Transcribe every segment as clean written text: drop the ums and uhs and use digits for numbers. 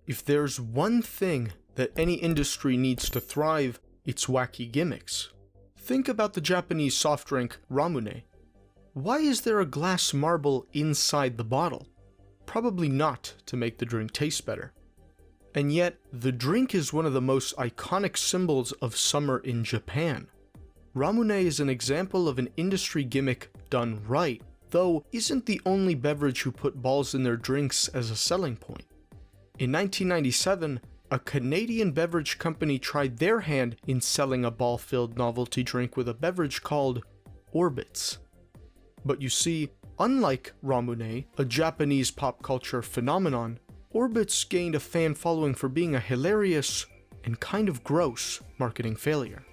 If there's one thing that any industry needs to thrive, it's wacky gimmicks. Think about the Japanese soft drink Ramune. Why is there a glass marble inside the bottle? Probably not to make the drink taste better. And yet, the drink is one of the most iconic symbols of summer in Japan. Ramune is an example of an industry gimmick done right, though isn't the only beverage who put balls in their drinks as a selling point. In 1997, a Canadian beverage company tried their hand in selling a ball-filled novelty drink with a beverage called Orbitz. But you see, unlike Ramune, a Japanese pop culture phenomenon, Orbitz gained a fan following for being a hilarious and kind of gross marketing failure.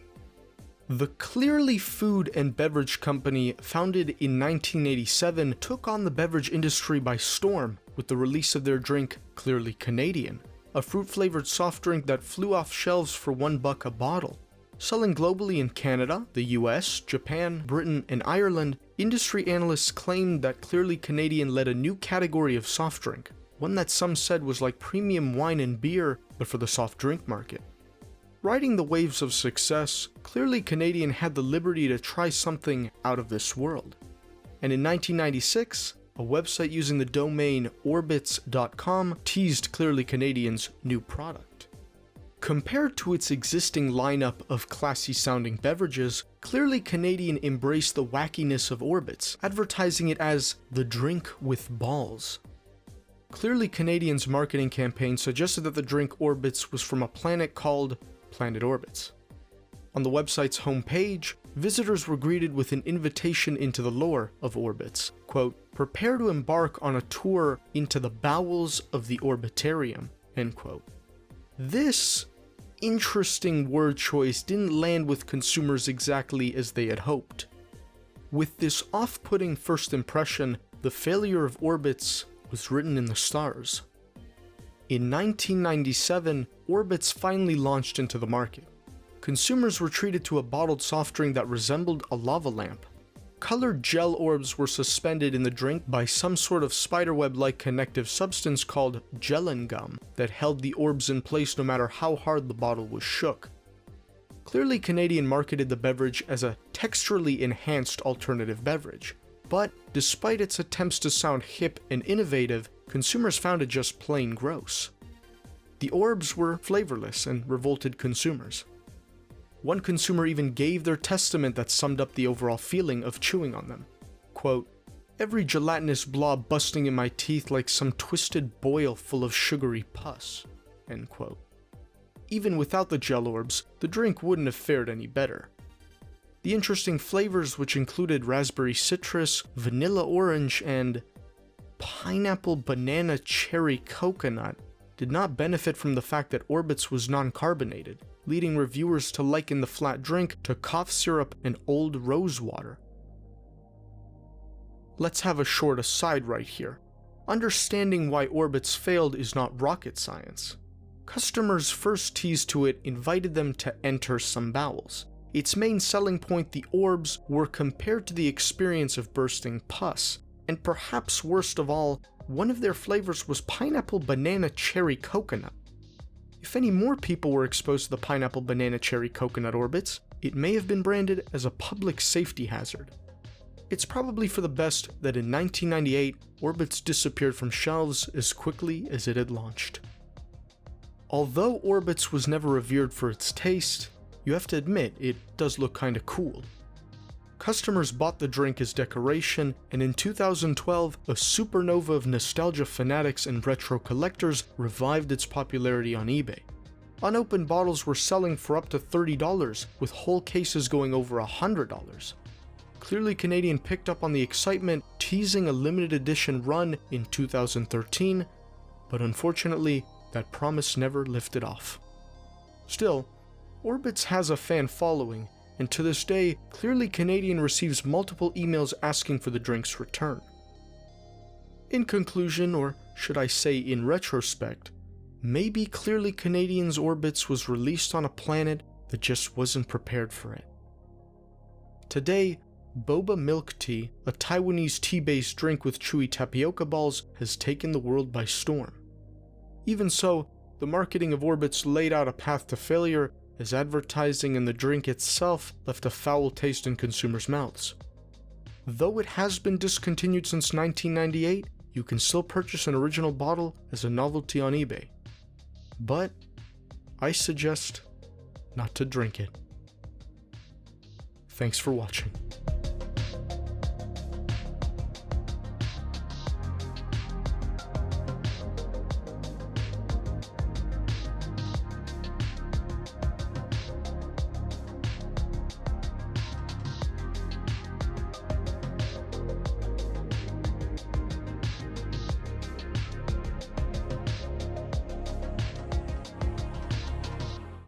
The Clearly food and beverage company, founded in 1987, took on the beverage industry by storm with the release of their drink Clearly Canadian, a fruit-flavored soft drink that flew off shelves for $1 a bottle. Selling globally in Canada, the US, Japan, Britain, and Ireland, industry analysts claimed that Clearly Canadian led a new category of soft drink, one that some said was like premium wine and beer, but for the soft drink market. Riding the waves of success, Clearly Canadian had the liberty to try something out of this world. And in 1996, a website using the domain Orbitz.com teased Clearly Canadian's new product. Compared to its existing lineup of classy-sounding beverages, Clearly Canadian embraced the wackiness of Orbitz, advertising it as the drink with balls. Clearly Canadian's marketing campaign suggested that the drink Orbitz was from a planet called Planet Orbitz. On the website's homepage, visitors were greeted with an invitation into the lore of Orbitz. Quote, "Prepare to embark on a tour into the bowels of the Orbitarium," end quote. This interesting word choice didn't land with consumers exactly as they had hoped. With this off-putting first impression, the failure of Orbitz was written in the stars. In 1997, Orbitz finally launched into the market. Consumers were treated to a bottled soft drink that resembled a lava lamp. Colored gel orbs were suspended in the drink by some sort of spiderweb-like connective substance called Gellan Gum that held the orbs in place no matter how hard the bottle was shook. Clearly Canadian marketed the beverage as a texturally enhanced alternative beverage, but despite its attempts to sound hip and innovative, consumers found it just plain gross. The orbs were flavorless and revolted consumers. One consumer even gave their testament that summed up the overall feeling of chewing on them. Quote, "Every gelatinous blob busting in my teeth like some twisted boil full of sugary pus," end quote. Even without the gel orbs, the drink wouldn't have fared any better. The interesting flavors, which included raspberry citrus, vanilla orange, and pineapple banana cherry coconut, did not benefit from the fact that Orbitz was non-carbonated, leading reviewers to liken the flat drink to cough syrup and old rose water. Let's have a short aside right here. Understanding why Orbitz failed is not rocket science. Customers' first tease to it invited them to enter some bowels. Its main selling point, the orbs, were compared to the experience of bursting pus, and perhaps worst of all, one of their flavors was pineapple banana cherry coconut. If any more people were exposed to the pineapple banana cherry coconut Orbitz, it may have been branded as a public safety hazard. It's probably for the best that in 1998, Orbitz disappeared from shelves as quickly as it had launched. Although Orbitz was never revered for its taste, you have to admit it does look kinda cool. Customers bought the drink as decoration, and in 2012, a supernova of nostalgia fanatics and retro collectors revived its popularity on eBay. Unopened bottles were selling for up to $30, with whole cases going over $100. Clearly Canadian picked up on the excitement, teasing a limited edition run in 2013, but unfortunately, that promise never lifted off. Still, Orbitz has a fan following, and to this day, Clearly Canadian receives multiple emails asking for the drink's return. In conclusion, or should I say in retrospect, maybe Clearly Canadian's Orbitz was released on a planet that just wasn't prepared for it. Today, boba milk tea, a Taiwanese tea-based drink with chewy tapioca balls, has taken the world by storm. Even so, the marketing of Orbitz laid out a path to failure, as advertising and the drink itself left a foul taste in consumers' mouths. Though it has been discontinued since 1998, you can still purchase an original bottle as a novelty on eBay. But I suggest not to drink it. Thanks for watching.